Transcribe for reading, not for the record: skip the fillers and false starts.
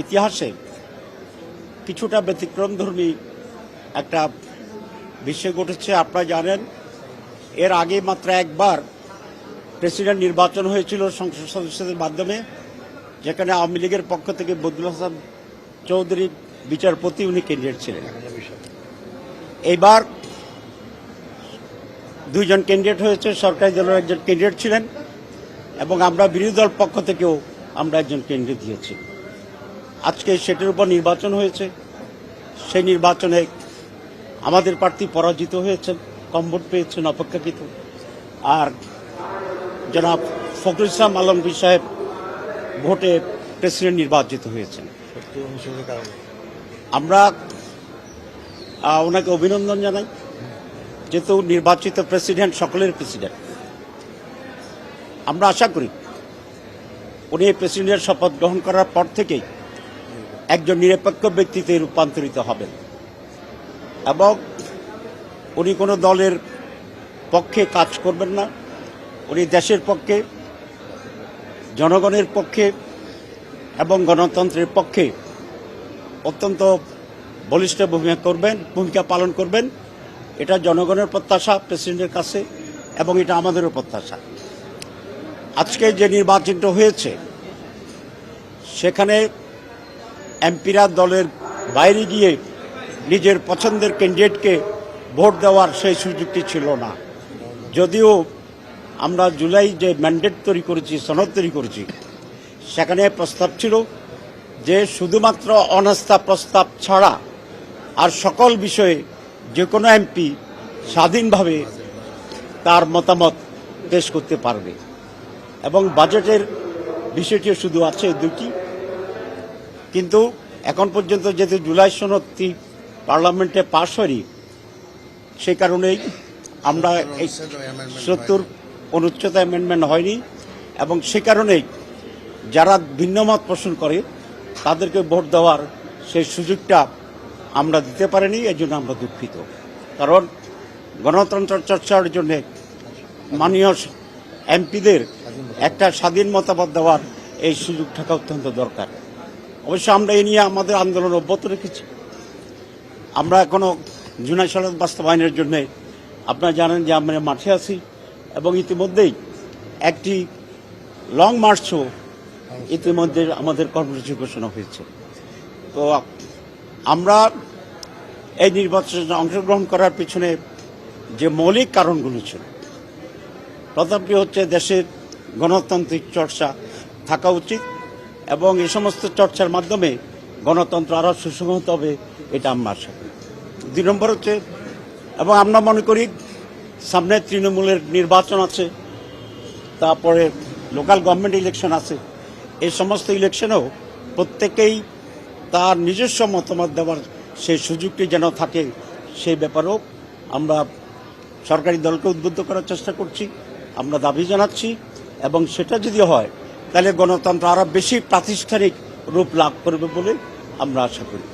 ইতিহাসে কিছুটা ব্যতিক্রমধর্মী একটা বিষয় ঘটেছে। আপনারা জানেন, এর আগে মাত্র একবার প্রেসিডেন্ট নির্বাচন হয়েছিল সংসদ সদস্যদের মাধ্যমে, যেখানে আওয়ামী লীগের পক্ষ থেকে বদরুল হাসান চৌধুরী বিচারপতি উনি ক্যান্ডিডেট ছিলেন। এইবার দুইজন ক্যান্ডিডেট হয়েছে, সরকারি দলের একজন ক্যান্ডিডেট ছিলেন এবং আমরা বিরোধী দল পক্ষ থেকেও আমরা একজন ক্যান্ডিডেট দিয়েছি। আজকে সেটার উপর নির্বাচন হয়েছে। সেই নির্বাচনে আমাদের প্রার্থী পরাজিত হয়েছেন, কম ভোট পেয়েছেন অপেক্ষাকৃত। আর জনাব ফখরুল ইসলাম আলমগীর সাহেব ভোটে প্রেসিডেন্ট নির্বাচিত হয়েছেন। আমরা ওনাকে অভিনন্দন জানাই, যেহেতু নির্বাচিত প্রেসিডেন্ট সকলের প্রেসিডেন্ট। আমরা আশা করি উনি প্রেসিডেন্টের শপথ গ্রহণ করার পর থেকেই একজন নিরপেক্ষ ব্যক্তিতে রূপান্তরিত হবেন এবং উনি কোনো দলের পক্ষে কাজ করবেন না। উনি দেশের পক্ষে, জনগণের পক্ষে এবং গণতন্ত্রের পক্ষে অত্যন্ত বলিষ্ঠ ভূমিকা পালন করবেন। এটা জনগণের প্রত্যাশা প্রেসিডেন্টের কাছে এবং এটা আমাদেরও প্রত্যাশা। আজকে যে নির্বাচনটা হয়েছে সেখানে এমপিরা দলের বাইরে গিয়ে নিজের পছন্দের ক্যান্ডিডেটকে ভোট দেওয়ার সেই সুযোগটি ছিল না। যদিও আমরা জুলাই যে ম্যান্ডেট তৈরি করেছি, সনদ তৈরি করেছি, সেখানে প্রস্তাব ছিল যে শুধুমাত্র অনাস্থা প্রস্তাব ছাড়া আর সকল বিষয়ে যে কোনো এমপি স্বাধীনভাবে তার মতামত পেশ করতে পারবে এবং বাজেটের বিষয়টিও শুধু আছে দুটি। কিন্তু এখন পর্যন্ত যেহেতু জুলাই সনদটি পার্লামেন্টে পাশ হয়নি, সেই কারণেই আমরা এই 70 অনুচ্ছেদ অ্যামেন্ডমেন্ট হয়নি এবং সে কারণেই যারা ভিন্নমত পোষণ করে তাদেরকে ভোট দেওয়ার সেই সুযোগটা আমরা দিতে পারিনি। এই জন্য আমরা দুঃখিত, কারণ গণতন্ত্র চর্চার জন্য মাননীয় এমপিদের একটা স্বাধীন মতামত দেওয়ার এই সুযোগ থাকা অত্যন্ত দরকার। অবশ্য আমরা এ নিয়ে আমাদের আন্দোলন অব্যাহত রেখেছি। আমরা এখনো জুলাই সনদ বাস্তবায়নের জন্য আপনারা জানেন যে আমরা মাঠে আছি এবং ইতিমধ্যেই একটি লং মার্চও ইতিমধ্যে আমাদের কর্মসূচি ঘোষণা হয়েছে। তো আমরা এই নির্বাচনে অংশগ্রহণ করার পিছনে যে মৌলিক কারণগুলো ছিল, প্রথমটি হচ্ছে দেশের গণতান্ত্রিক চর্চা থাকা উচিত এবং এই সমস্ত চর্চার মাধ্যমে গণতন্ত্র আরও সুসংহত হবে, এটা আমরা আশা করি। 2 নম্বর হচ্ছে, এবং আমরা মনে করি সামনে তৃণমূলের নির্বাচন আছে, তারপরে লোকাল গভর্নমেন্ট ইলেকশন আছে। এই সমস্ত ইলেকশনেও প্রত্যেকেই তার নিজস্ব মতামত দেওয়ার সেই সুযোগটি যেন থাকে, সেই ব্যাপারেও আমরা সরকারি দলকে উদ্বুদ্ধ করার চেষ্টা করছি, আমরা দাবি জানাচ্ছি এবং সেটা যদি হয় তাহলে গণতন্ত্র আরও বেশি প্রাতিষ্ঠানিক রূপ লাভ করবে বলে আমরা আশা করি।